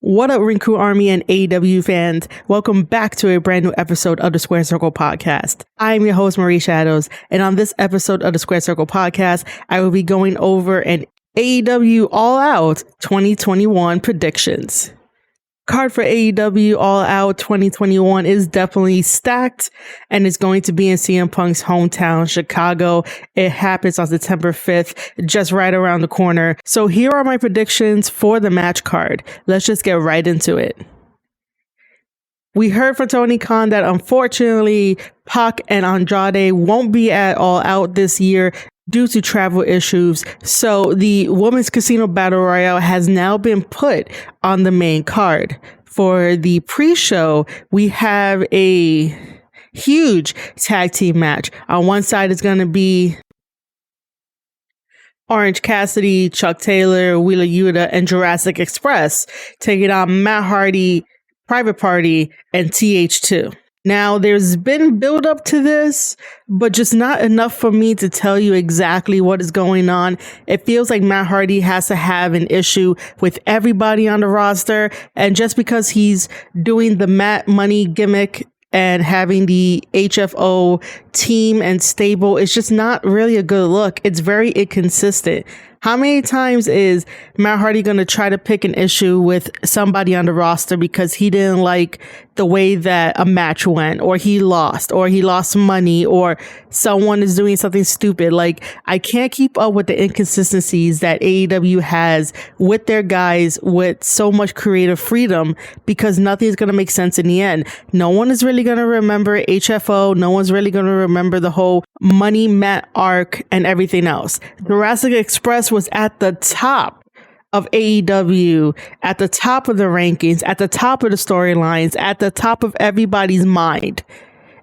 What up, Ring Crew Army and AEW fans? Welcome back to a brand new episode of the Square Circle Podcast. I am your host, Marie Shadows, and on this episode of the Square Circle Podcast, I will be going over an AEW All Out 2021 predictions. Card for AEW All Out 2021 is definitely stacked and is going to be in CM Punk's hometown, Chicago. It happens on September 5th, just right around the corner. So here are my predictions for the match card. Let's just get right into it. We heard from Tony Khan that unfortunately Pac and Andrade won't be at All Out this year due to travel issues. So the Women's Casino Battle Royale has now been put on the main card. For the pre-show, we have a huge tag team match. On one side is going to be Orange Cassidy, Chuck Taylor, Wheeler Yuta, and Jurassic Express taking on Matt Hardy, Private Party, and TH2. Now, there's been build up to this, but just not enough for me to tell you exactly what is going on. It feels like Matt Hardy has to have an issue with everybody on the roster. And just because he's doing the Matt Money gimmick and having the HFO team and stable, it's just not really a good look. It's very inconsistent. How many times is Matt Hardy going to try to pick an issue with somebody on the roster because he didn't like the way that a match went, or he lost money, or someone is doing something stupid? Like, I can't keep up with the inconsistencies that AEW has with their guys with so much creative freedom, because nothing's going to make sense in the end. No one is really going to remember HFO. No one's really going to remember the whole Money Matt arc and everything else. Jurassic Express was at the top of AEW, at the top of the rankings, at the top of the storylines, at the top of everybody's mind.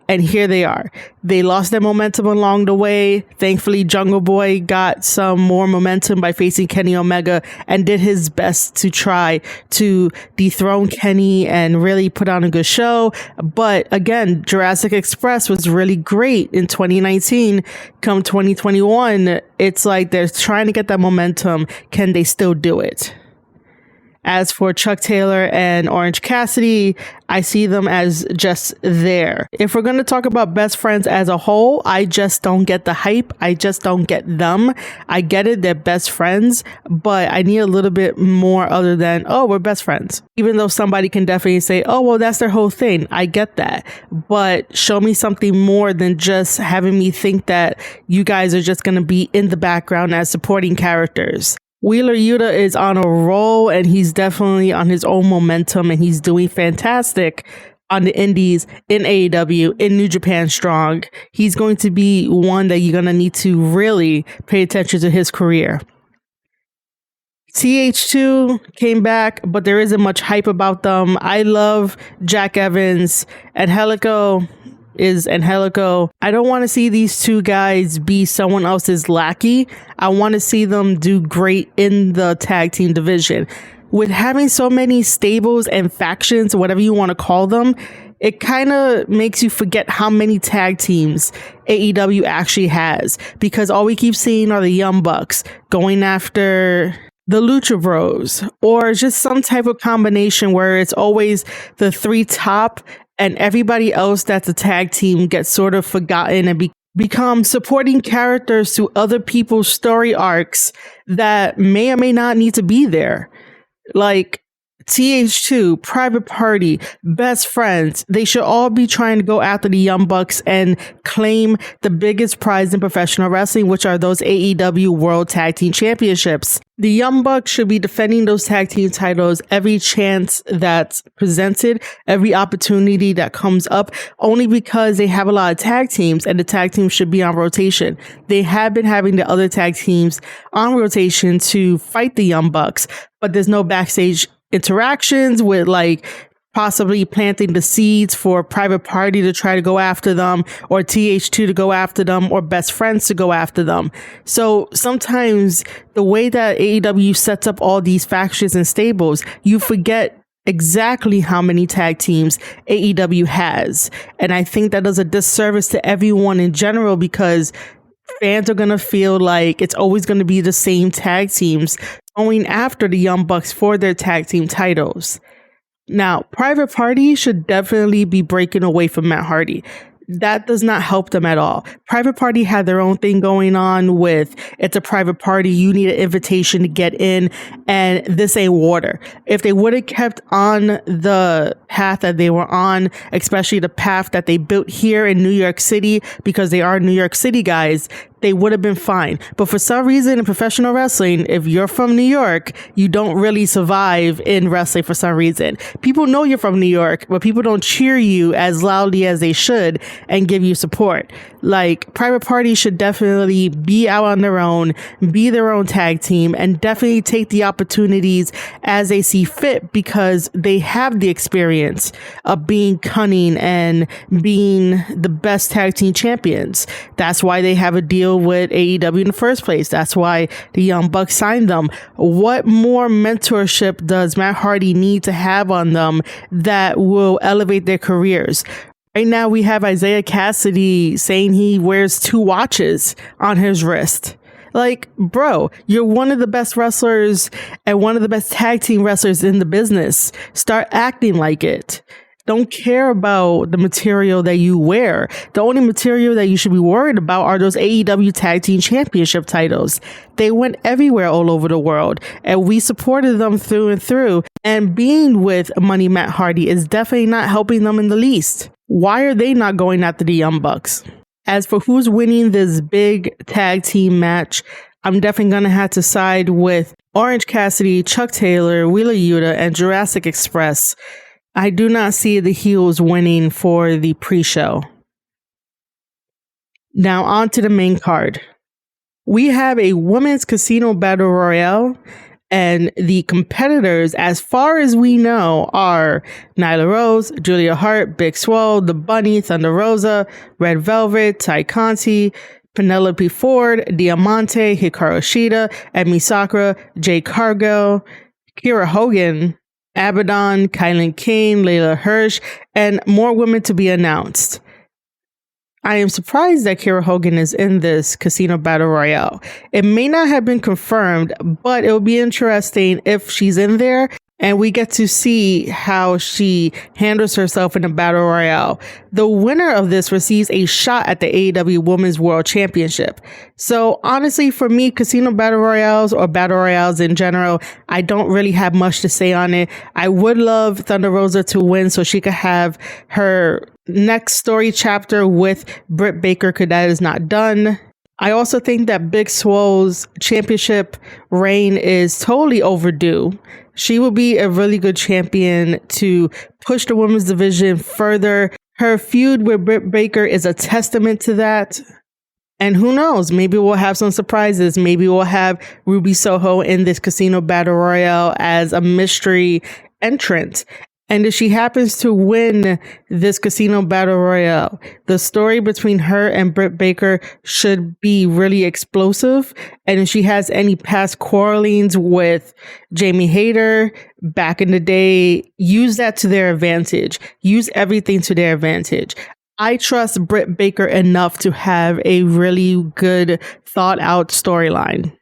And here they are. They lost their momentum along the way. Thankfully, Jungle Boy got some more momentum by facing Kenny Omega and did his best to try to dethrone Kenny and really put on a good show. But again, Jurassic Express was really great in 2019. Come 2021, it's like they're trying to get that momentum. Can they still do it? As for Chuck Taylor and Orange Cassidy, I see them as just there. If we're going to talk about best friends as a whole, I just don't get the hype. I just don't get them. I get it, they're best friends, but I need a little bit more other than, oh, we're best friends. Even though somebody can definitely say, oh, well, that's their whole thing. I get that. But show me something more than just having me think that you guys are just going to be in the background as supporting characters. Wheeler Yuta is on a roll, and he's definitely on his own momentum, and he's doing fantastic on the indies, in AEW, in New Japan Strong. He's going to be one that you're going to need to really pay attention to his career. TH2 came back, but there isn't much hype about them. I love Jack Evans. Angelico is Angelico. I don't want to see these two guys be someone else's lackey. I want to see them do great in the tag team division. With having so many stables and factions, whatever you want to call them, it kind of makes you forget how many tag teams AEW actually has, because all we keep seeing are the Young Bucks going after the Lucha Bros, or just some type of combination where it's always the three top and everybody else that's a tag team gets sort of forgotten and become supporting characters to other people's story arcs that may or may not need to be there. Like TH2, Private Party, Best Friends, they should all be trying to go after the Young Bucks and claim the biggest prize in professional wrestling, which are those AEW World Tag Team Championships. The Young Bucks should be defending those tag team titles every chance that's presented, every opportunity that comes up, only because they have a lot of tag teams and the tag teams should be on rotation. They have been having the other tag teams on rotation to fight the Young Bucks, but there's no backstage interactions with like possibly planting the seeds for Private Party to try to go after them, or TH2 to go after them, or Best Friends to go after them. So sometimes the way that AEW sets up all these factions and stables, you forget exactly how many tag teams AEW has. And I think that does a disservice to everyone in general, because fans are going to feel like it's always going to be the same tag teams going after the Young Bucks for their tag team titles. Now, Private Party should definitely be breaking away from Matt Hardy. That does not help them at all. Private Party had their own thing going on with, it's a private party, you need an invitation to get in, and this ain't water. If they would have kept on the path that they were on, especially the path that they built here in New York City, because they are New York City guys, they would have been fine. But for some reason in professional wrestling, if you're from New York, you don't really survive in wrestling for some reason. People know you're from New York, but people don't cheer you as loudly as they should and give you support. Like, Private Party should definitely be out on their own, be their own tag team, and definitely take the opportunities as they see fit, because they have the experience of being cunning and being the best tag team champions. That's why they have a deal with AEW in the first place. That's why the Young Bucks signed them. What more mentorship does Matt Hardy need to have on them that will elevate their careers? Right now we have Isaiah Cassidy saying he wears 2 watches on his wrist. Like, bro, you're one of the best wrestlers and one of the best tag team wrestlers in the business. Start acting like it. Don't care about the material that you wear. The only material that you should be worried about are those AEW Tag Team Championship titles. They went everywhere all over the world, and we supported them through and through. And being with Money Matt Hardy is definitely not helping them in the least. Why are they not going after the Young Bucks? As for who's winning this big tag team match, I'm definitely going to have to side with Orange Cassidy, Chuck Taylor, Wheeler Yuta, and Jurassic Express. I do not see the heels winning for the pre-show. Now on to the main card. We have a women's casino battle royale, and the competitors, as far as we know, are Nyla Rose, Julia Hart, Big Swole, The Bunny, Thunder Rosa, Red Velvet, Ty Conti, Penelope Ford, Diamante, Hikaru Shida, Emi Sakura, Jade Cargill, Kiera Hogan, Abaddon, Kylan Kane, Layla Hirsch, and more women to be announced. I am surprised that Kiera Hogan is in this Casino Battle Royale. It may not have been confirmed, but it will be interesting if she's in there and we get to see how she handles herself in the Battle Royale. The winner of this receives a shot at the AEW Women's World Championship. So honestly, for me, Casino Battle Royales or Battle Royales in general, I don't really have much to say on it. I would love Thunder Rosa to win so she could have her next story chapter with Britt Baker, because that is not done. I also think that Big Swole's championship reign is totally overdue. She will be a really good champion to push the women's division further. Her feud with Britt Baker is a testament to that. And who knows, maybe we'll have some surprises. Maybe we'll have Ruby Soho in this Casino Battle Royale as a mystery entrant. And if she happens to win this Casino Battle Royale, the story between her and Britt Baker should be really explosive. And if she has any past quarrelings with Jamie Hayter back in the day, use that to their advantage. Use everything to their advantage. I trust Britt Baker enough to have a really good thought out storyline.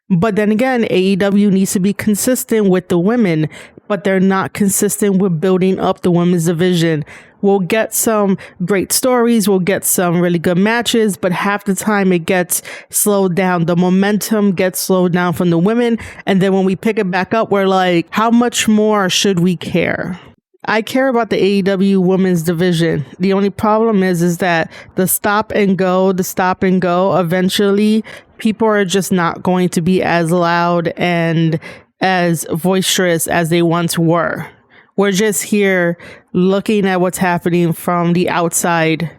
But then again, AEW needs to be consistent with the women, but they're not consistent with building up the women's division. We'll get some great stories, we'll get some really good matches, but half the time it gets slowed down. The momentum gets slowed down from the women, and then when we pick it back up, we're like, how much more should we care? I care about the AEW women's division. The only problem is that the stop and go, eventually people are just not going to be as loud and as boisterous as they once were. We're just here looking at what's happening from the outside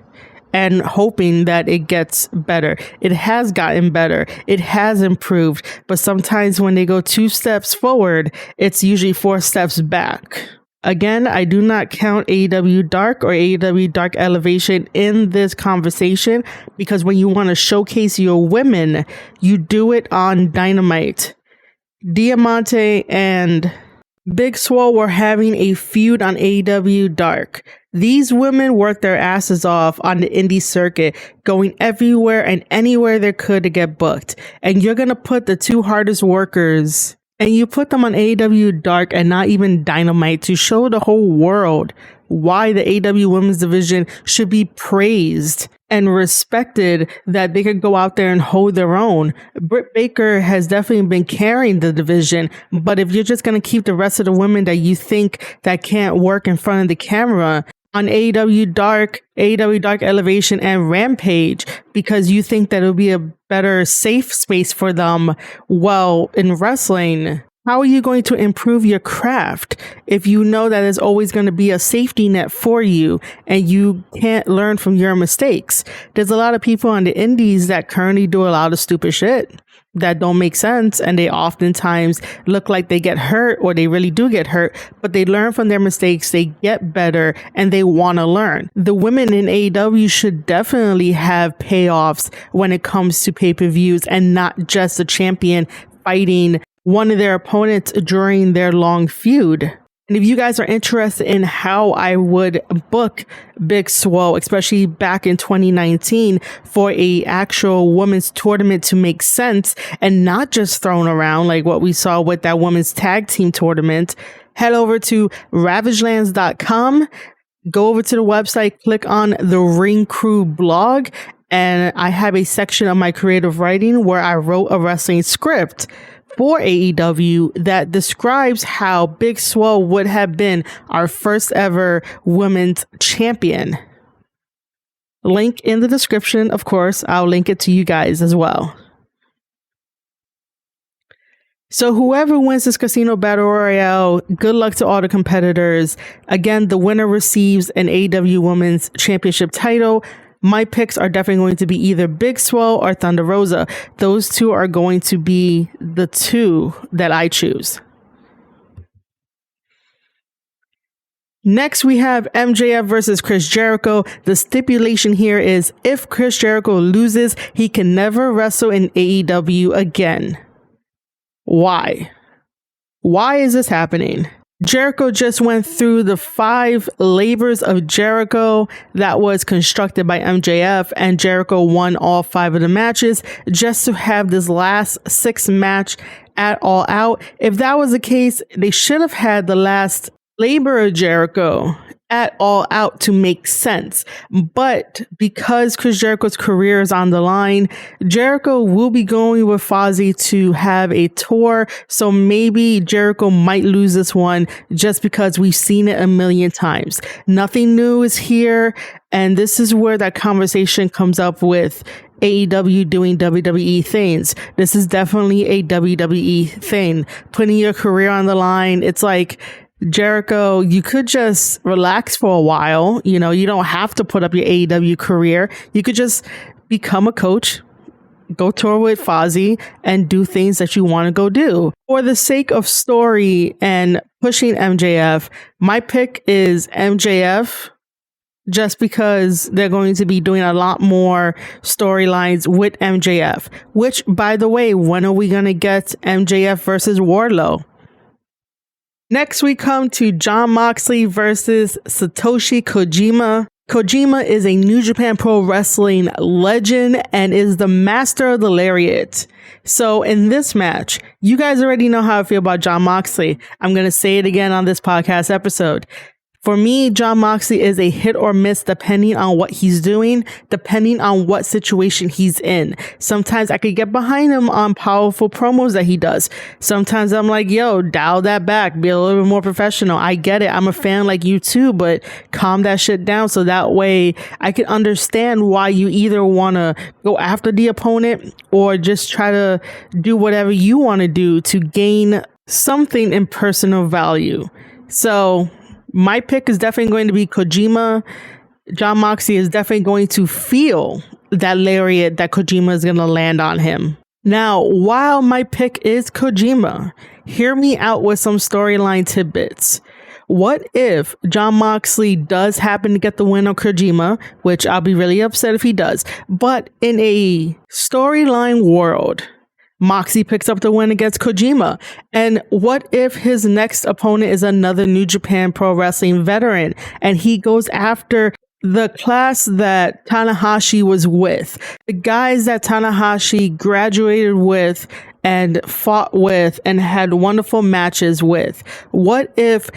and hoping that it gets better. It has gotten better. It has improved. But sometimes when they go 2 steps forward, it's usually 4 steps back. Again, I do not count AEW Dark or AEW Dark Elevation in this conversation, because when you want to showcase your women, you do it on Dynamite. Diamante and Big Swole were having a feud on AEW Dark. These women worked their asses off on the indie circuit, going everywhere and anywhere they could to get booked. And you're going to put the two hardest workers and you put them on AEW Dark and not even Dynamite to show the whole world why the AEW Women's Division should be praised and respected, that they could go out there and hold their own. Britt Baker has definitely been carrying the division, but if you're just going to keep the rest of the women that you think that can't work in front of the camera on AEW Dark Elevation, and Rampage, because you think that it'll be a better safe space for them, well, in wrestling, how are you going to improve your craft if you know that there's always going to be a safety net for you and you can't learn from your mistakes? There's a lot of people on the indies that currently do a lot of stupid shit that don't make sense, and they oftentimes look like they get hurt, or they really do get hurt, but they learn from their mistakes, they get better, and they want to learn. The women in AEW should definitely have payoffs when it comes to pay-per-views, and not just a champion fighting one of their opponents during their long feud. And if you guys are interested in how I would book Big Swole, especially back in 2019, for a actual women's tournament to make sense and not just thrown around like what we saw with that women's tag team tournament, head over to ravagelands.com, go over to the website, click on the Ring Crew blog, and I have a section of my creative writing where I wrote a wrestling script for AEW that describes how Big Swole would have been our first ever women's champion. Link in the description, of course. I'll link it to you guys as well. So whoever wins this Casino Battle Royale, good luck to all the competitors. Again, the winner receives an AEW Women's Championship title. My picks are definitely going to be either Big Swole or Thunder Rosa. Those two are going to be the two that I choose. Next, we have MJF versus Chris Jericho. The stipulation here is if Chris Jericho loses, he can never wrestle in AEW again. Why? Why is this happening? Jericho just went through the 5 labors of Jericho that was constructed by MJF, and Jericho won all 5 of the matches just to have this last 6th match at All Out. If that was the case, they should have had the last labor of Jericho at All Out to make sense. But because Chris Jericho's career is on the line, Jericho will be going with Fozzy to have a tour. So maybe Jericho might lose this one just because we've seen it a million times. Nothing new is here. And this is where that conversation comes up with AEW doing WWE things. This is definitely a WWE thing. Putting your career on the line. It's like, Jericho, you could just relax for a while. You know, you don't have to put up your AEW career. You could just become a coach, go tour with Fozzy, and do things that you want to go do. For the sake of story and pushing MJF, my pick is MJF, just because they're going to be doing a lot more storylines with MJF. Which, by the way, when are we going to get MJF versus Wardlow? Next, we come to Jon Moxley versus Satoshi Kojima. Kojima is a New Japan Pro Wrestling legend and is the master of the lariat. So in this match, you guys already know how I feel about Jon Moxley. I'm going to say it again on this podcast episode. For me, Jon Moxley is a hit or miss depending on what he's doing, depending on what situation he's in. Sometimes I could get behind him on powerful promos that he does. Sometimes I'm like, yo, dial that back, be a little bit more professional. I get it. I'm a fan like you too, but calm that shit down so that way I can understand why you either want to go after the opponent or just try to do whatever you want to do to gain something in personal value. So my pick is definitely going to be Kojima. Jon Moxley is definitely going to feel that lariat that Kojima is going to land on him. Now, while my pick is Kojima, hear me out with some storyline tidbits. What if Jon Moxley does happen to get the win on Kojima, which I'll be really upset if he does, but in a storyline world, Moxley picks up the win against Kojima. And what if his next opponent is another New Japan Pro Wrestling veteran and he goes after the class that Tanahashi was with, the guys that Tanahashi graduated with and fought with and had wonderful matches with? What if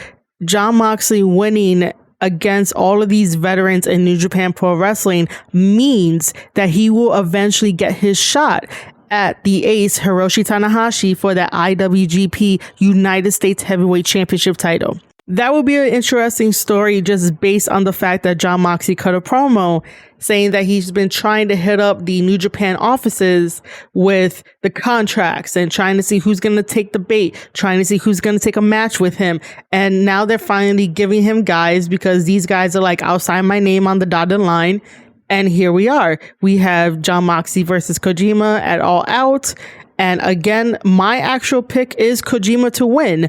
Jon Moxley winning against all of these veterans in New Japan Pro Wrestling means that he will eventually get his shot at the ace Hiroshi Tanahashi for the IWGP United States Heavyweight Championship title? That would be an interesting story just based on the fact that Jon Moxley cut a promo saying that he's been trying to hit up the New Japan offices with the contracts and trying to see who's going to take the bait, trying to see who's going to take a match with him. And now they're finally giving him guys because these guys are like, I'll sign my name on the dotted line. And here we are. We have Jon Moxley versus Kojima at All Out. And again, my actual pick is Kojima to win.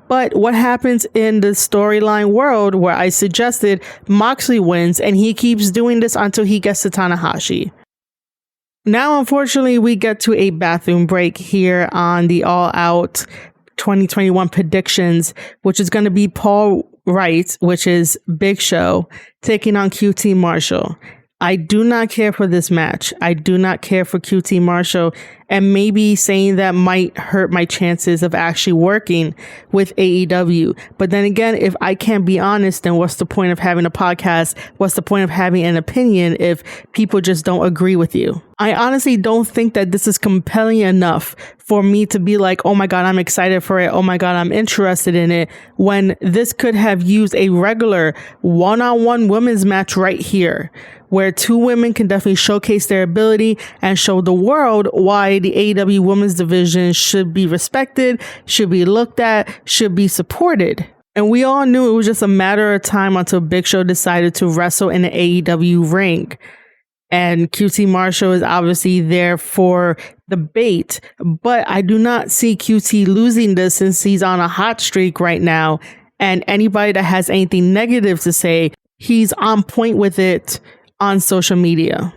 But what happens in the storyline world where I suggested Moxley wins and he keeps doing this until he gets to Tanahashi? Now, unfortunately, we get to a bathroom break here on the All Out 2021 predictions, which is going to be Paul Wight, which is Big Show, taking on QT Marshall. I do not care for this match. I do not care for QT Marshall, and maybe saying that might hurt my chances of actually working with AEW. But then again, if I can't be honest, then what's the point of having a podcast? What's the point of having an opinion if people just don't agree with you? I honestly don't think that this is compelling enough for me to be like, oh my God, I'm excited for it. Oh my God, I'm interested in it. When this could have used a regular one-on-one women's match right here, where two women can definitely showcase their ability and show the world why the AEW women's division should be respected, should be looked at, should be supported. And we all knew it was just a matter of time until Big Show decided to wrestle in the AEW ring. And QT Marshall is obviously there for the bait, but I do not see QT losing this since he's on a hot streak right now. And anybody that has anything negative to say, he's on point with it on social media.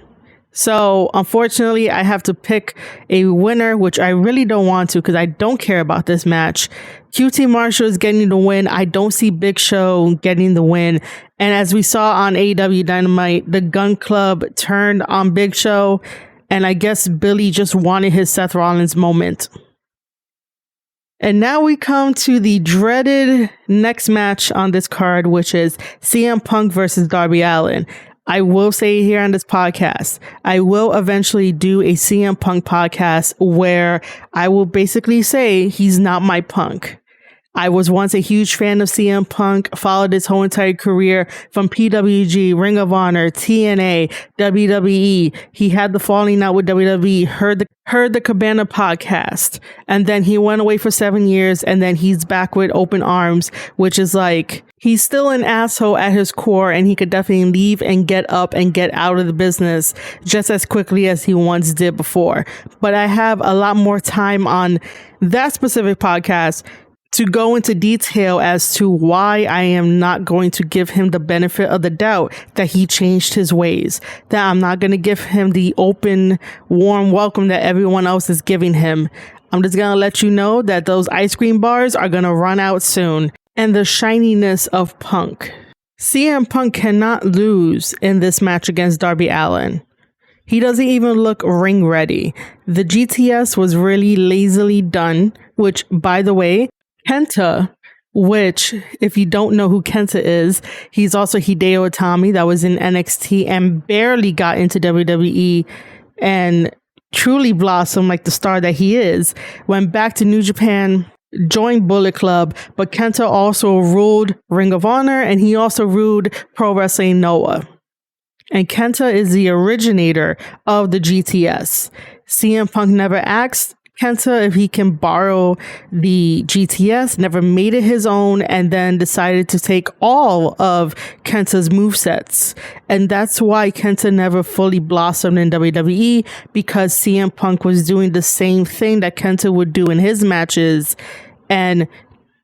So unfortunately, I have to pick a winner, which I really don't want to because I don't care about this match. QT Marshall is getting the win. I don't see Big Show getting the win. And as we saw on AEW Dynamite, the Gun Club turned on Big Show. And I guess Billy just wanted his Seth Rollins moment. And now we come to the dreaded next match on this card, which is CM Punk versus Darby Allin. I will say here on this podcast, I will eventually do a CM Punk podcast where I will basically say he's not my Punk. I was once a huge fan of CM Punk, followed his whole entire career from PWG, Ring of Honor, TNA, WWE. He had the falling out with WWE, heard the Cabana podcast, and then he went away for 7 years, and then he's back with Open Arms, which is like, he's still an asshole at his core, and he could definitely leave and get up and get out of the business just as quickly as he once did before. But I have a lot more time on that specific podcast to go into detail as to why I am not going to give him the benefit of the doubt that he changed his ways, that I'm not going to give him the open, warm welcome that everyone else is giving him. I'm just going to let you know that those ice cream bars are going to run out soon. And the shininess of Punk. CM Punk cannot lose in this match against Darby Allin. He doesn't even look ring ready. The GTS was really lazily done, which, by the way, Kenta, which, if you don't know who Kenta is, he's also Hideo Itami that was in NXT and barely got into WWE and truly blossomed like the star that he is. Went back to New Japan, joined Bullet Club, but Kenta also ruled Ring of Honor and he also ruled Pro Wrestling Noah. And Kenta is the originator of the GTS. CM Punk never asked Kenta if he can borrow the GTS, never made it his own, and then decided to take all of Kenta's movesets. And that's why Kenta never fully blossomed in WWE, because CM Punk was doing the same thing that Kenta would do in his matches, and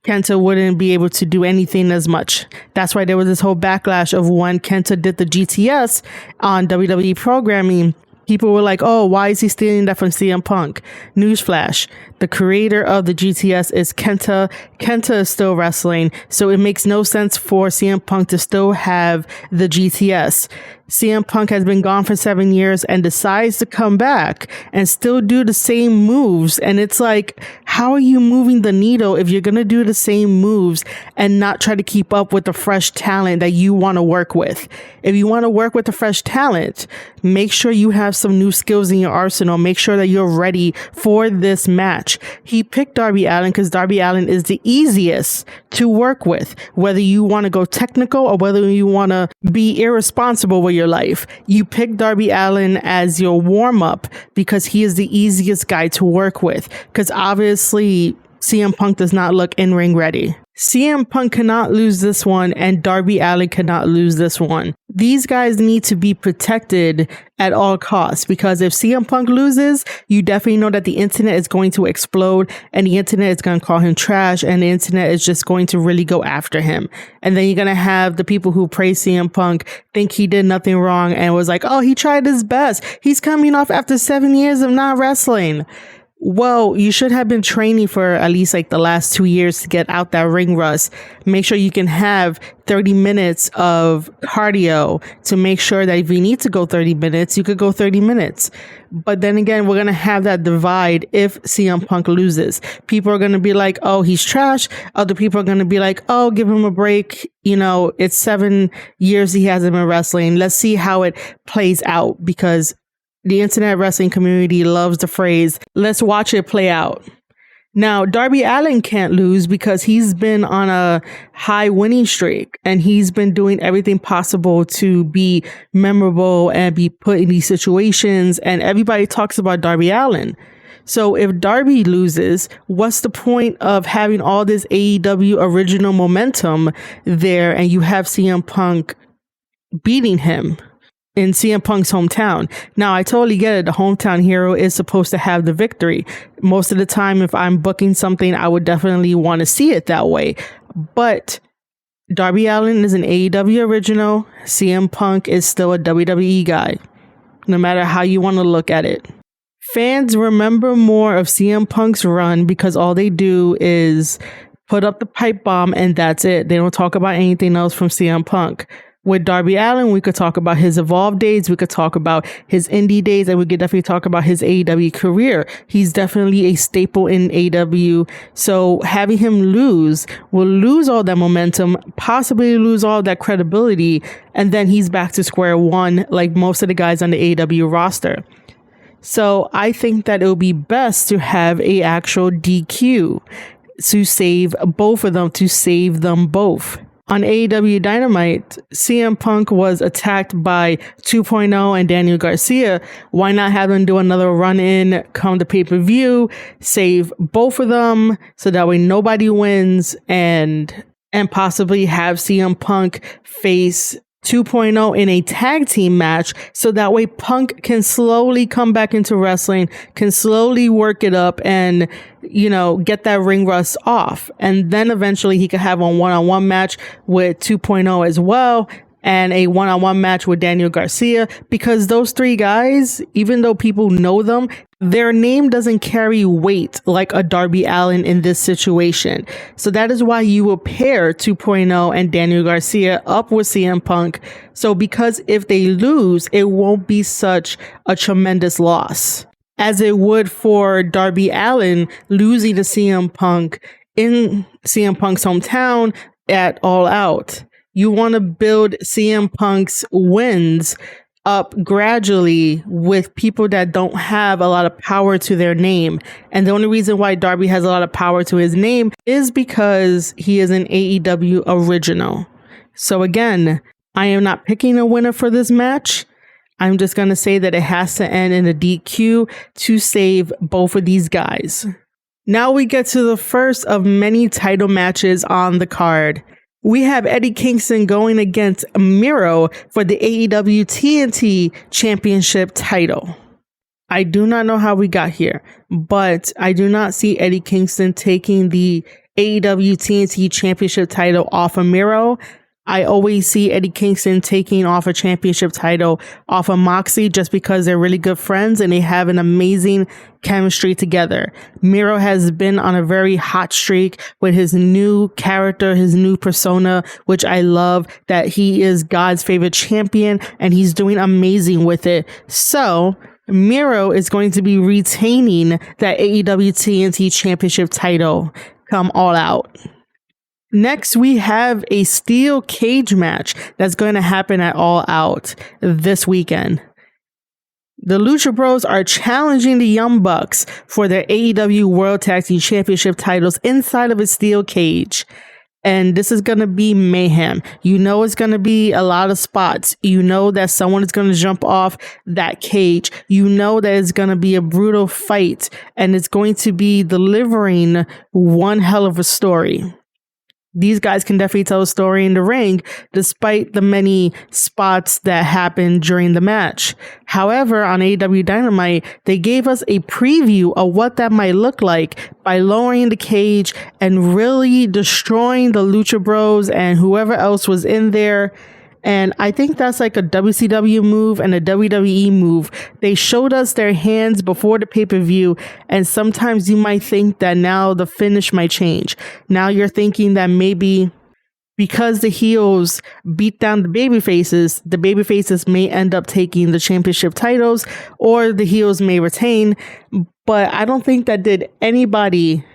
Kenta wouldn't be able to do anything as much. That's why there was this whole backlash of when Kenta did the GTS on WWE programming. People were like, oh, why is he stealing that from CM Punk? Newsflash. The creator of the GTS is Kenta. Kenta is still wrestling, so it makes no sense for CM Punk to still have the GTS. CM Punk has been gone for 7 years and decides to come back and still do the same moves. And it's like, how are you moving the needle if you're going to do the same moves and not try to keep up with the fresh talent that you want to work with? If you want to work with the fresh talent, make sure you have some new skills in your arsenal. Make sure that you're ready for this match. He picked Darby Allin because Darby Allin is the easiest to work with, whether you want to go technical or whether you want to be irresponsible with your life. You pick Darby Allin as your warm-up because he is the easiest guy to work with, because obviously CM Punk does not look in-ring ready. CM Punk cannot lose this one, and Darby Allin cannot lose this one. These guys need to be protected at all costs, because if CM Punk loses, you definitely know that the internet is going to explode, and the internet is going to call him trash, and the internet is just going to really go after him. And then you're going to have the people who praise CM Punk think he did nothing wrong and was like, oh, he tried his best. He's coming off after 7 years of not wrestling. Well, you should have been training for at least like the last 2 years to get out that ring rust. Make sure you can have 30 minutes of cardio to make sure that if you need to go 30 minutes, you could go 30 minutes. But then again, we're going to have that divide if CM Punk loses. People are going to be like, oh, he's trash. Other people are going to be like, oh, give him a break. You know, it's 7 years he hasn't been wrestling. Let's see how it plays out, because the internet wrestling community loves the phrase, let's watch it play out. Now, Darby Allin can't lose because he's been on a high winning streak and he's been doing everything possible to be memorable and be put in these situations. And everybody talks about Darby Allin. So if Darby loses, what's the point of having all this AEW original momentum there and you have CM Punk beating him in CM Punk's hometown? Now, I totally get it. The hometown hero is supposed to have the victory. Most of the time, if I'm booking something, I would definitely want to see it that way. But Darby Allin is an AEW original. CM Punk is still a WWE guy, no matter how you want to look at it. Fans remember more of CM Punk's run because all they do is put up the pipe bomb and that's it. They don't talk about anything else from CM Punk. With Darby Allin, we could talk about his Evolve days, we could talk about his indie days, and we could definitely talk about his AEW career. He's definitely a staple in AEW. So having him lose will lose all that momentum, possibly lose all that credibility, and then he's back to square one like most of the guys on the AEW roster. So I think that it would be best to have a actual DQ to save both of them, to save them both. On AEW Dynamite, CM Punk was attacked by 2.0 and Daniel Garcia. Why not have them do another run-in, come to pay-per-view, save both of them so that way nobody wins, and possibly have CM Punk face 2.0 in a tag team match so that way Punk can slowly come back into wrestling, can slowly work it up and, you know, get that ring rust off. And then eventually he could have a one-on-one match with 2.0 as well, and a one-on-one match with Daniel Garcia, because those three guys, even though people know them, their name doesn't carry weight like a Darby Allin in this situation. So that is why you will pair 2.0 and Daniel Garcia up with CM Punk. So because if they lose, it won't be such a tremendous loss as it would for Darby Allin losing to CM Punk in CM Punk's hometown at All Out. You want to build CM Punk's wins up gradually with people that don't have a lot of power to their name. And the only reason why Darby has a lot of power to his name is because he is an AEW original. So again, I am not picking a winner for this match. I'm just going to say that it has to end in a DQ to save both of these guys. Now we get to the first of many title matches on the card. We have Eddie Kingston going against Miro for the AEW TNT Championship title. I do not know how we got here, but I do not see Eddie Kingston taking the AEW TNT Championship title off of Miro. I always see Eddie Kingston taking off a championship title off of Moxley just because they're really good friends and they have an amazing chemistry together. Miro has been on a very hot streak with his new character, his new persona, which I love, that he is God's favorite champion and he's doing amazing with it. So Miro is going to be retaining that AEW TNT championship title come All Out. Next, we have a steel cage match that's going to happen at All Out this weekend. The Lucha Bros are challenging the Young Bucks for their AEW World Tag Team Championship titles inside of a steel cage. And this is going to be mayhem. You know it's going to be a lot of spots. You know that someone is going to jump off that cage. You know that it's going to be a brutal fight. And it's going to be delivering one hell of a story. These guys can definitely tell a story in the ring, despite the many spots that happened during the match. However, on AEW Dynamite, they gave us a preview of what that might look like by lowering the cage and really destroying the Lucha Bros and whoever else was in there. And I think that's like a WCW move and a WWE move. They showed us their hands before the pay-per-view, and sometimes you might think that now the finish might change. Now you're thinking that maybe because the heels beat down the babyfaces may end up taking the championship titles, or the heels may retain. But I don't think that did anybody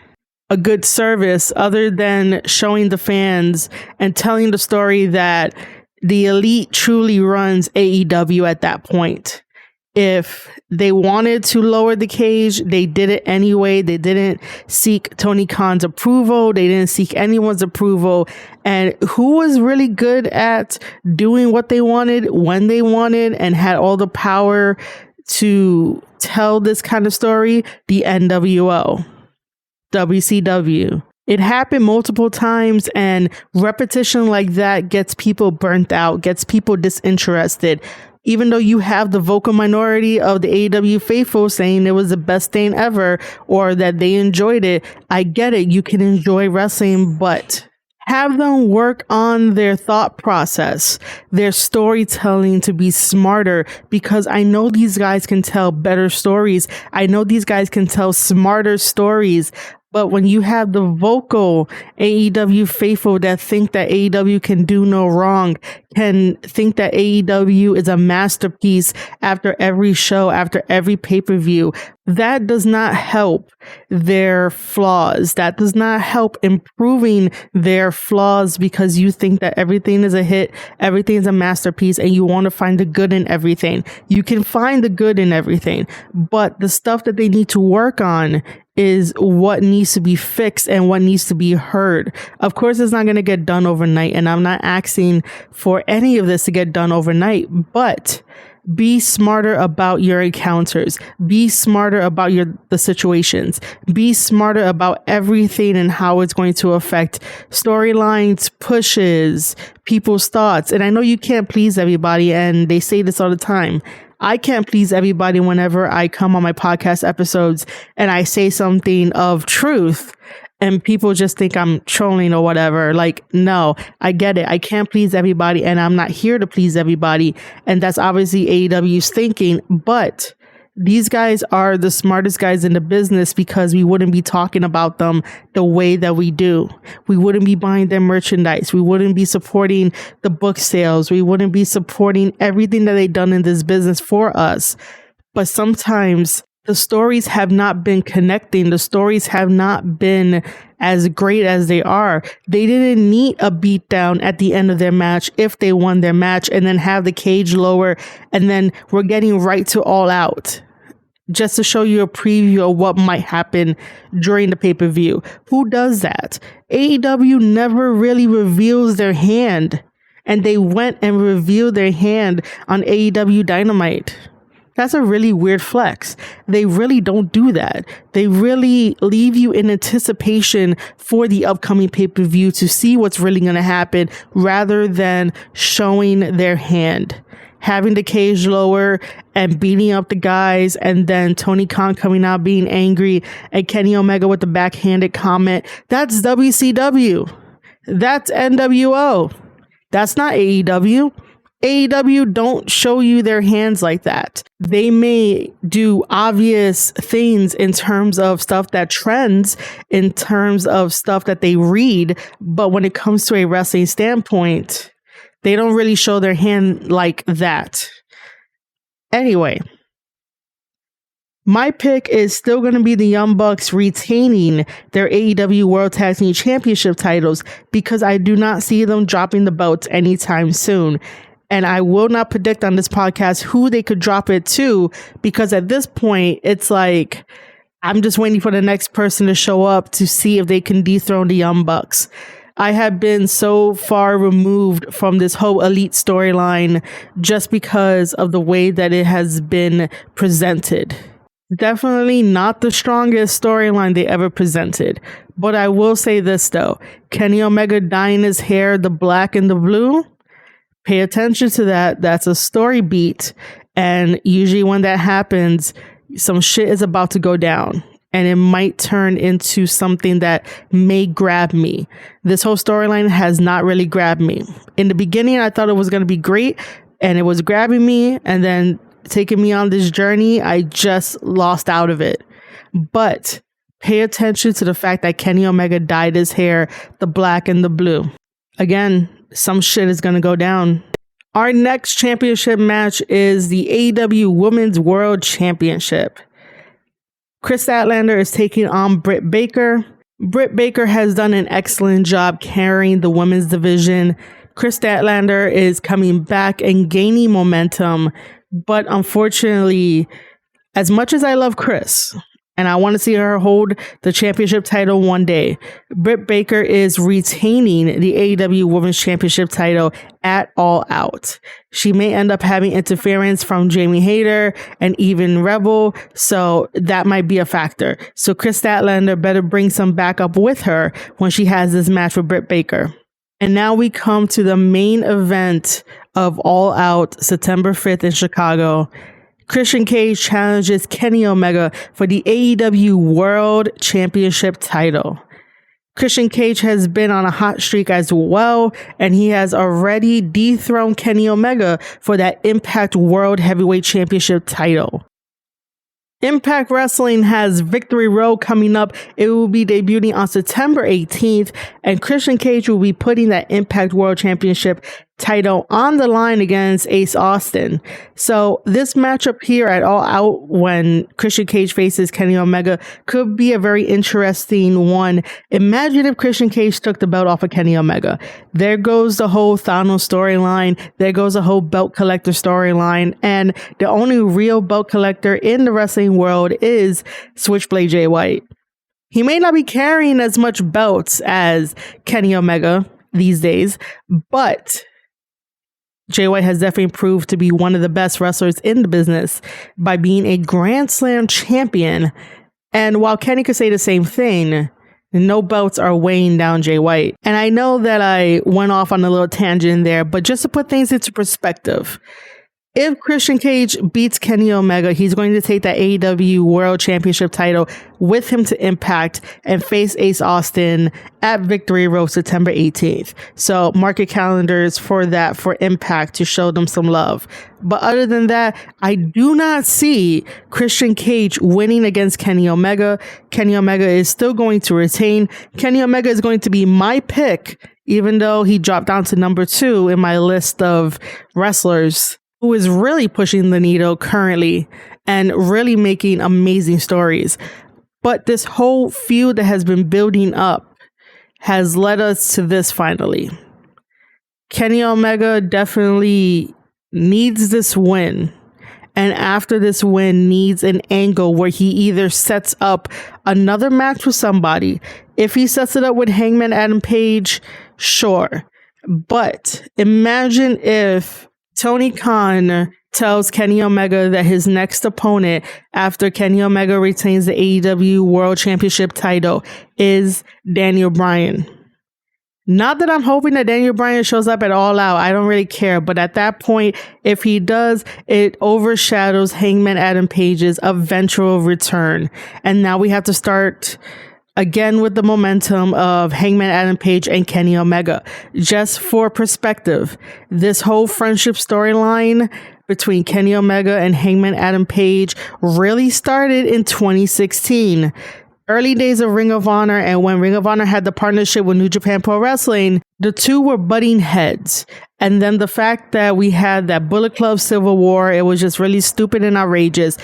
a good service other than showing the fans and telling the story that the Elite truly runs AEW at that point. If they wanted to lower the cage, they did it anyway. They didn't seek Tony Khan's approval. They didn't seek anyone's approval. And who was really good at doing what they wanted when they wanted and had all the power to tell this kind of story? The NWO, WCW. It happened multiple times, and repetition like that gets people burnt out, gets people disinterested. Even though you have the vocal minority of the AEW faithful saying it was the best thing ever or that they enjoyed it, I get it. You can enjoy wrestling, but have them work on their thought process, their storytelling to be smarter, because I know these guys can tell better stories. I know these guys can tell smarter stories. But when you have the vocal AEW faithful that think that AEW can do no wrong, can think that AEW is a masterpiece after every show, after every pay-per-view, that does not help their flaws. That does not help improving their flaws, because you think that everything is a hit, everything is a masterpiece, and you want to find the good in everything. You can find the good in everything, but the stuff that they need to work on is what needs to be fixed and what needs to be heard. Of course, it's not going to get done overnight, and I'm not asking for any of this to get done overnight, but be smarter about your encounters. Be smarter about the situations. Be smarter about everything and how it's going to affect storylines, pushes, people's thoughts. And I know you can't please everybody, and they say this all the time. I can't please everybody whenever I come on my podcast episodes and I say something of truth and people just think I'm trolling or whatever. Like, no, I get it. I can't please everybody, and I'm not here to please everybody. And that's obviously AEW's thinking, but these guys are the smartest guys in the business, because we wouldn't be talking about them the way that we do. We wouldn't be buying their merchandise. We wouldn't be supporting the book sales. We wouldn't be supporting everything that they've done in this business for us. But sometimes the stories have not been connecting. The stories have not been as great as they are. They didn't need a beatdown at the end of their match if they won their match and then have the cage lower, and then we're getting right to All Out just to show you a preview of what might happen during the pay-per-view. Who does that? AEW never really reveals their hand, and they went and revealed their hand on AEW Dynamite. That's a really weird flex. They really don't do that. They really leave you in anticipation for the upcoming pay-per-view to see what's really going to happen, rather than showing their hand. Having the cage lower and beating up the guys, and then Tony Khan coming out being angry, and Kenny Omega with the backhanded comment. That's WCW. That's NWO. That's not AEW. AEW don't show you their hands like that. They may do obvious things in terms of stuff that trends, in terms of stuff that they read, but when it comes to a wrestling standpoint, they don't really show their hand like that. Anyway, my pick is still going to be the Young Bucks retaining their AEW World Tag Team Championship titles because I do not see them dropping the belts anytime soon. And I will not predict on this podcast who they could drop it to, because at this point, it's like, I'm just waiting for the next person to show up to see if they can dethrone the Young Bucks. I have been so far removed from this whole Elite storyline just because of the way that it has been presented. Definitely not the strongest storyline they ever presented. But I will say this though, Kenny Omega dyeing his hair the black and the blue, pay attention to that. That's a story beat. And usually when that happens, some shit is about to go down. And it might turn into something that may grab me. This whole storyline has not really grabbed me. In the beginning, I thought it was going to be great. And it was grabbing me. And then taking me on this journey, I just lost out of it. But pay attention to the fact that Kenny Omega dyed his hair the black and the blue. Again, some shit is going to go down. Our next championship match is the AEW Women's World Championship. Kris Statlander is taking on Britt Baker. Britt Baker has done an excellent job carrying the women's division. Kris Statlander is coming back and gaining momentum. But unfortunately, as much as I love Kris, and I want to see her hold the championship title one day, Britt Baker is retaining the AEW Women's Championship title at All Out. She may end up having interference from Jamie Hayter and even Rebel, so that might be a factor. So Kris Statlander better bring some backup with her when she has this match with Britt Baker. And now we come to the main event of All Out, September 5th in Chicago. Christian Cage challenges Kenny Omega for the AEW World Championship title. Christian Cage has been on a hot streak as well, and he has already dethroned Kenny Omega for that Impact World Heavyweight Championship title. Impact Wrestling has Victory Road coming up. It will be debuting on September 18th, and Christian Cage will be putting that Impact World Championship title on the line against Ace Austin. So this matchup here at All Out, when Christian Cage faces Kenny Omega, could be a very interesting one. Imagine if Christian Cage took the belt off of Kenny Omega. There goes the whole Thanos storyline. There goes the whole belt collector storyline. And the only real belt collector in the wrestling world is Switchblade Jay White. He may not be carrying as much belts as Kenny Omega these days, but Jay White has definitely proved to be one of the best wrestlers in the business by being a Grand Slam champion. And while Kenny could say the same thing, no belts are weighing down Jay White. And I know that I went off on a little tangent there, but just to put things into perspective, if Christian Cage beats Kenny Omega, he's going to take that AEW World Championship title with him to Impact and face Ace Austin at Victory Road September 18th. So mark your calendars for that, for Impact, to show them some love. But other than that, I do not see Christian Cage winning against Kenny Omega. Kenny Omega is still going to retain. Kenny Omega is going to be my pick, even though he dropped down to number 2 in my list of wrestlers who is really pushing the needle currently and really making amazing stories. But this whole feud that has been building up has led us to this finally. Kenny Omega definitely needs this win. And after this win, needs an angle where he either sets up another match with somebody. If he sets it up with Hangman Adam Page, sure. But imagine if Tony Khan tells Kenny Omega that his next opponent after Kenny Omega retains the AEW World Championship title is Daniel Bryan. Not that I'm hoping that Daniel Bryan shows up at All Out. I don't really care. But at that point, if he does, it overshadows Hangman Adam Page's eventual return. And now we have to start Again, with the momentum of Hangman Adam Page and Kenny Omega. Just for perspective, this whole friendship storyline between Kenny Omega and Hangman Adam Page really started in 2016. Early days of Ring of Honor, and when Ring of Honor had the partnership with New Japan Pro Wrestling, the two were butting heads. And then the fact that we had that Bullet Club Civil War, it was just really stupid and outrageous.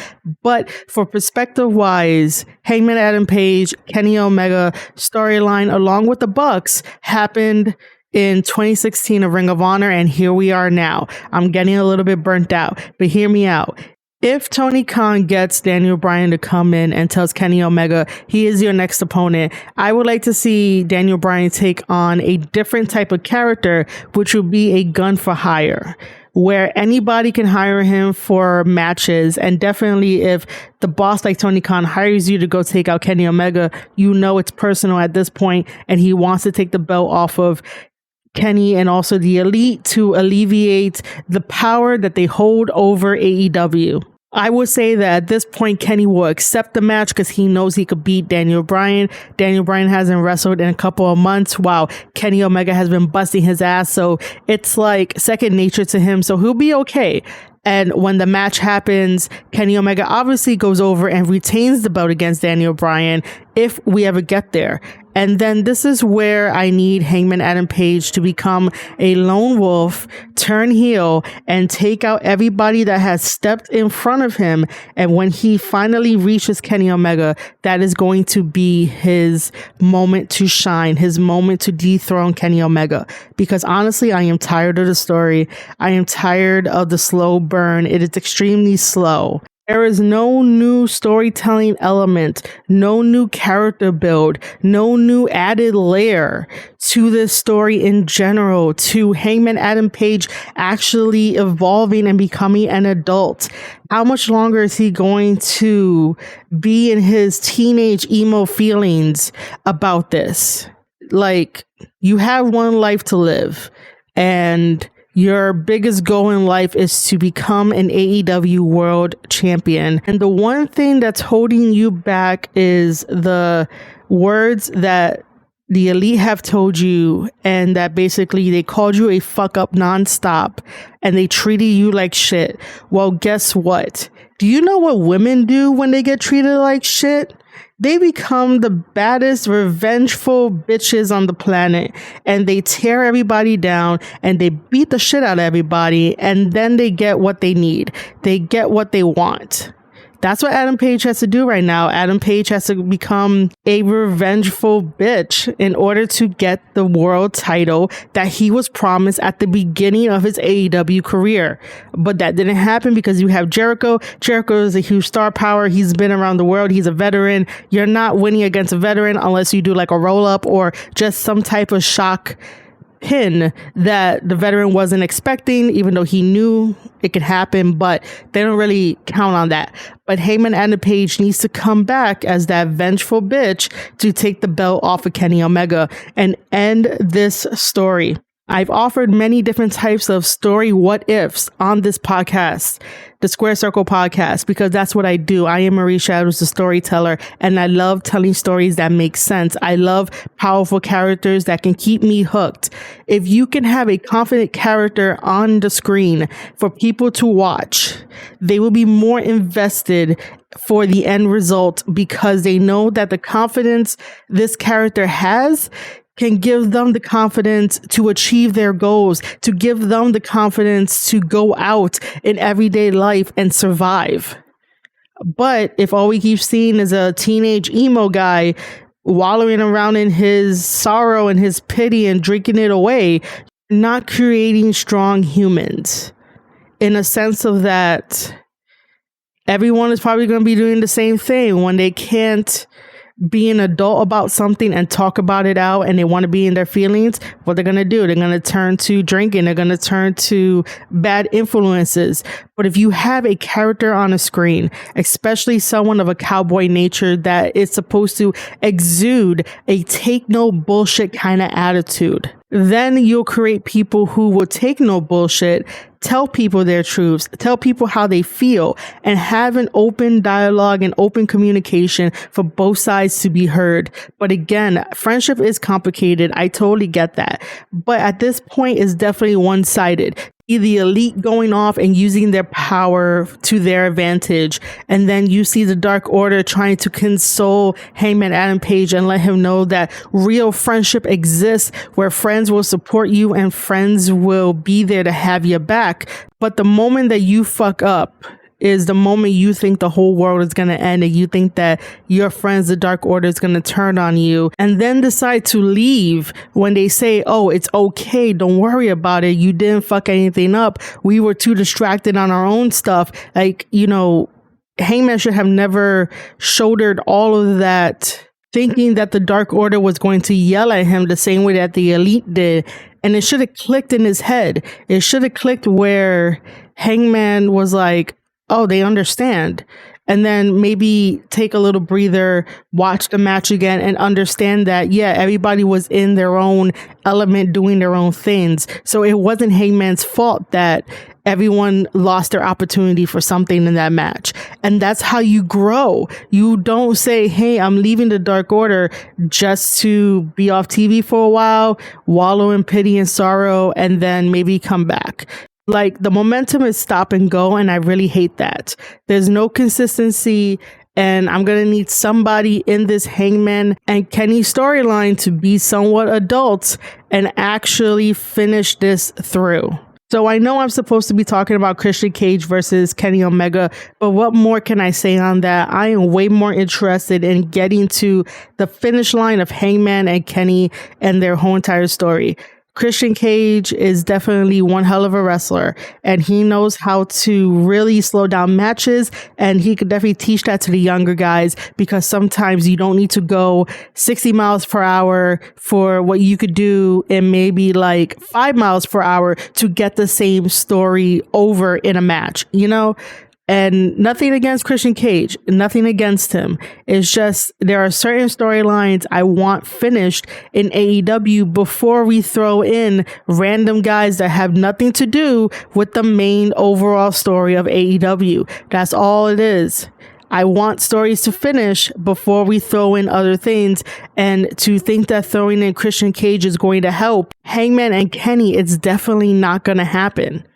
But for perspective wise, Hangman Adam Page, Kenny Omega storyline along with the Bucks happened in 2016 of Ring of Honor, and here we are now. I'm getting a little bit burnt out, but hear me out. If Tony Khan gets Daniel Bryan to come in and tells Kenny Omega he is your next opponent, I would like to see Daniel Bryan take on a different type of character, which would be a gun for hire, where anybody can hire him for matches. And definitely if the boss like Tony Khan hires you to go take out Kenny Omega, you know it's personal at this point, and he wants to take the belt off of Kenny and also the Elite to alleviate the power that they hold over AEW. I would say that at this point, Kenny will accept the match because he knows he could beat Daniel Bryan. Daniel Bryan hasn't wrestled in a couple of months while Kenny Omega has been busting his ass. So it's like second nature to him. So he'll be okay. And when the match happens, Kenny Omega obviously goes over and retains the belt against Daniel Bryan if we ever get there. And then this is where I need Hangman Adam Page to become a lone wolf, turn heel, and take out everybody that has stepped in front of him. And when he finally reaches Kenny Omega, that is going to be his moment to shine, his moment to dethrone Kenny Omega. Because honestly, I am tired of the story. I am tired of the slow burn. It is extremely slow. There is no new storytelling element, no new character build, no new added layer to this story in general, to Hangman Adam Page actually evolving and becoming an adult. How much longer is he going to be in his teenage emo feelings about this? Like, you have one life to live, and your biggest goal in life is to become an AEW World Champion. And the one thing that's holding you back is the words that the Elite have told you, and that basically they called you a fuck up nonstop and they treated you like shit. Well, guess what? Do you know what women do when they get treated like shit? They become the baddest, revengeful bitches on the planet, and they tear everybody down and they beat the shit out of everybody, and then they get what they need. They get what they want. That's what Adam Page has to do right now. Adam Page has to become a revengeful bitch in order to get the world title that he was promised at the beginning of his AEW career. But that didn't happen because you have Jericho. Jericho is a huge star power. He's been around the world. He's a veteran. You're not winning against a veteran unless you do like a roll up or just some type of shock pin that the veteran wasn't expecting, even though he knew it could happen, but they don't really count on that. But Hangman Adam Page needs to come back as that vengeful bitch to take the belt off of Kenny Omega and end this story. I've offered many different types of story what ifs on this podcast, the Square Circle podcast, because that's what I do. I am Marie Shadows, the storyteller, and I love telling stories that make sense. I love powerful characters that can keep me hooked. If you can have a confident character on the screen for people to watch, they will be more invested for the end result because they know that the confidence this character has can give them the confidence to achieve their goals, to give them the confidence to go out in everyday life and survive. But if all we keep seeing is a teenage emo guy wallowing around in his sorrow and his pity and drinking it away, not creating strong humans in a sense of that everyone is probably going to be doing the same thing when they can't be an adult about something and talk about it out and they want to be in their feelings. What they're going to do, they're going to turn to drinking. They're going to turn to bad influences. But if you have a character on a screen, especially someone of a cowboy nature that is supposed to exude a take no bullshit kind of attitude, then you'll create people who will take no bullshit, tell people their truths, tell people how they feel, and have an open dialogue and open communication for both sides to be heard. But again, friendship is complicated. I totally get that. But at this point, it's definitely one-sided. The elite going off and using their power to their advantage. And then you see the Dark Order trying to console Hangman Adam Page and let him know that real friendship exists, where friends will support you and friends will be there to have your back. But the moment that you fuck up is the moment you think the whole world is going to end, and you think that your friends, the Dark Order, is going to turn on you, and then decide to leave when they say, oh, it's okay, don't worry about it, you didn't fuck anything up, we were too distracted on our own stuff. Like, you know, Hangman should have never shouldered all of that, thinking that the Dark Order was going to yell at him the same way that the elite did. And it should have clicked in his head. It should have clicked where Hangman was like, oh, they understand. And then maybe take a little breather, watch the match again, and understand that, yeah, everybody was in their own element doing their own things. So it wasn't Hangman's fault that everyone lost their opportunity for something in that match. And that's how you grow. You don't say, hey, I'm leaving the Dark Order just to be off TV for a while, wallow in pity and sorrow, and then maybe come back. Like, the momentum is stop and go, and I really hate that. There's no consistency, and I'm going to need somebody in this Hangman and Kenny storyline to be somewhat adults and actually finish this through. So I know I'm supposed to be talking about Christian Cage versus Kenny Omega, but what more can I say on that? I am way more interested in getting to the finish line of Hangman and Kenny and their whole entire story. Christian Cage is definitely one hell of a wrestler, and he knows how to really slow down matches, and he could definitely teach that to the younger guys, because sometimes you don't need to go 60 miles per hour for what you could do in maybe like 5 miles per hour to get the same story over in a match, you know? And nothing against Christian Cage, nothing against him. It's just there are certain storylines I want finished in AEW before we throw in random guys that have nothing to do with the main overall story of AEW. That's all it is. I want stories to finish before we throw in other things, and to think that throwing in Christian Cage is going to help Hangman and Kenny, it's definitely not going to happen.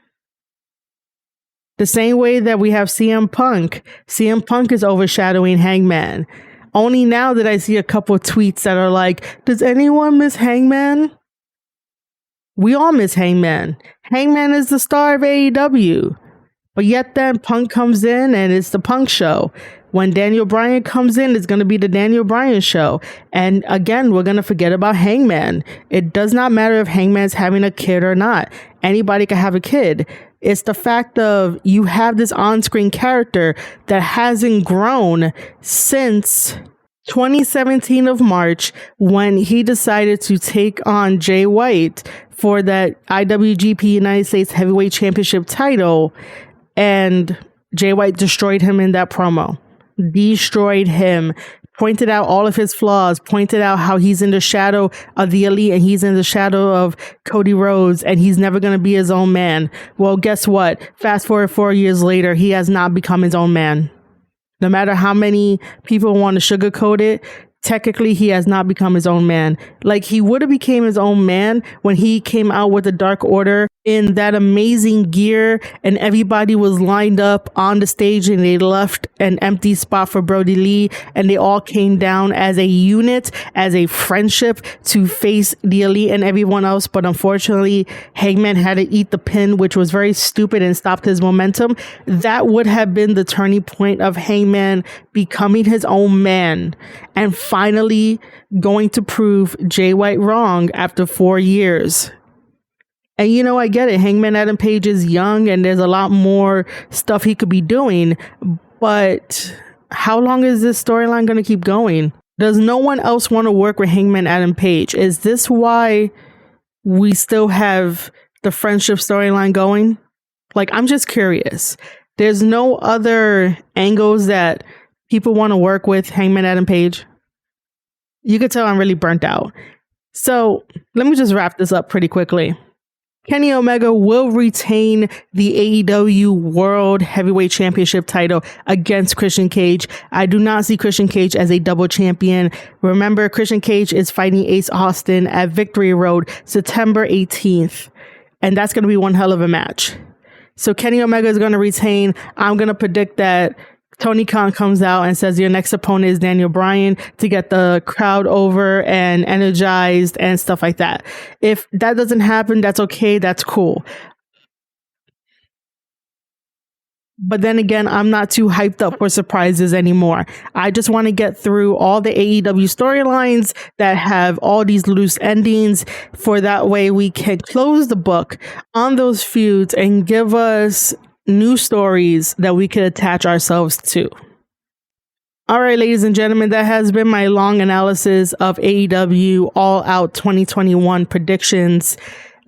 The same way that we have CM Punk. CM Punk is overshadowing Hangman. Only now that I see a couple of tweets that are like, does anyone miss Hangman? We all miss Hangman. Hangman is the star of AEW. But yet then Punk comes in and it's the Punk show. When Daniel Bryan comes in, it's going to be the Daniel Bryan show. And again, we're going to forget about Hangman. It does not matter if Hangman's having a kid or not. Anybody can have a kid. It's the fact of you have this on-screen character that hasn't grown since 2017 of March, when he decided to take on Jay White for that IWGP United States Heavyweight Championship title. And Jay White destroyed him in that promo. Destroyed him. Pointed out all of his flaws, pointed out how he's in the shadow of the elite and he's in the shadow of Cody Rhodes and he's never going to be his own man. Well, guess what? Fast forward 4 years later, he has not become his own man. No matter how many people want to sugarcoat it, technically he has not become his own man. Like, he would have became his own man when he came out with the Dark Order in that amazing gear and everybody was lined up on the stage and they left an empty spot for Brody Lee and they all came down as a unit, as a friendship to face the elite and everyone else. But unfortunately, Hangman had to eat the pin, which was very stupid and stopped his momentum. That would have been the turning point of Hangman becoming his own man and finally going to prove Jay White wrong after 4 years. And you know, I get it. Hangman Adam Page is young and there's a lot more stuff he could be doing. But how long is this storyline going to keep going? Does no one else want to work with Hangman Adam Page? Is this why we still have the friendship storyline going? Like, I'm just curious. There's no other angles that people want to work with Hangman Adam Page. You could tell I'm really burnt out. So let me just wrap this up pretty quickly. Kenny Omega will retain the AEW World Heavyweight Championship title against Christian Cage. I do not see Christian Cage as a double champion. Remember, Christian Cage is fighting Ace Austin at Victory Road September 18th. And that's going to be one hell of a match. So Kenny Omega is going to retain. I'm going to predict that Tony Khan comes out and says your next opponent is Daniel Bryan to get the crowd over and energized and stuff like that. If that doesn't happen, that's okay. That's cool. But then again, I'm not too hyped up for surprises anymore. I just want to get through all the AEW storylines that have all these loose endings, for that way we can close the book on those feuds and give us new stories that we could attach ourselves to. All right, ladies and gentlemen, that has been my long analysis of AEW All Out 2021 predictions.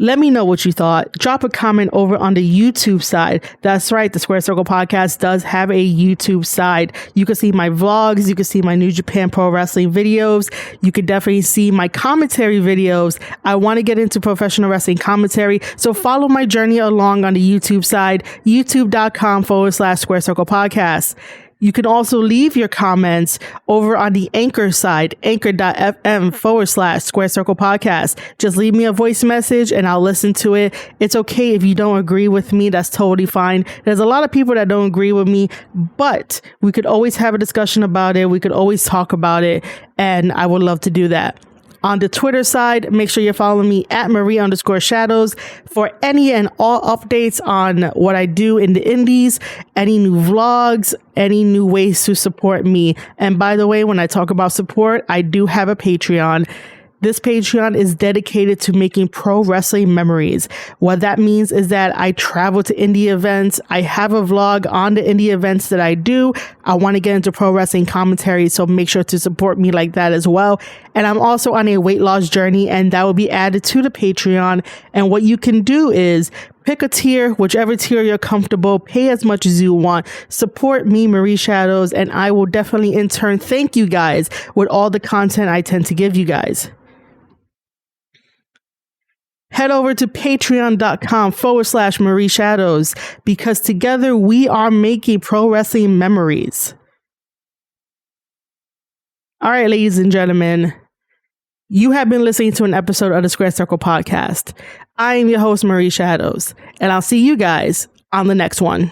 Let me know what you thought. Drop a comment over on the YouTube side. That's right, the Square Circle Podcast does have a YouTube side. You can see my vlogs. You can see my New Japan Pro Wrestling videos. You could definitely see my commentary videos. I want to get into professional wrestling commentary, so follow my journey along on the YouTube side, youtube.com/Square Circle Podcast. You can also leave your comments over on the Anchor side, anchor.fm/Square Circle Podcast. Just leave me a voice message and I'll listen to it. It's okay if you don't agree with me. That's totally fine. There's a lot of people that don't agree with me, but we could always have a discussion about it. We could always talk about it, and I would love to do that. On the Twitter side, make sure you're following me at Marie_Shadows for any and all updates on what I do in the indies, any new vlogs, any new ways to support me. And by the way, when I talk about support, I do have a Patreon. This Patreon is dedicated to making pro wrestling memories. What that means is that I travel to indie events. I have a vlog on the indie events that I do. I want to get into pro wrestling commentary, so make sure to support me like that as well. And I'm also on a weight loss journey, and that will be added to the Patreon. And what you can do is pick a tier, whichever tier you're comfortable, pay as much as you want, support me, Marie Shadows, and I will definitely in turn thank you guys with all the content I tend to give you guys. Head over to patreon.com/Marie Shadows, because together we are making pro wrestling memories. All right, ladies and gentlemen, you have been listening to an episode of the Square Circle Podcast. I am your host, Marie Shadows, and I'll see you guys on the next one.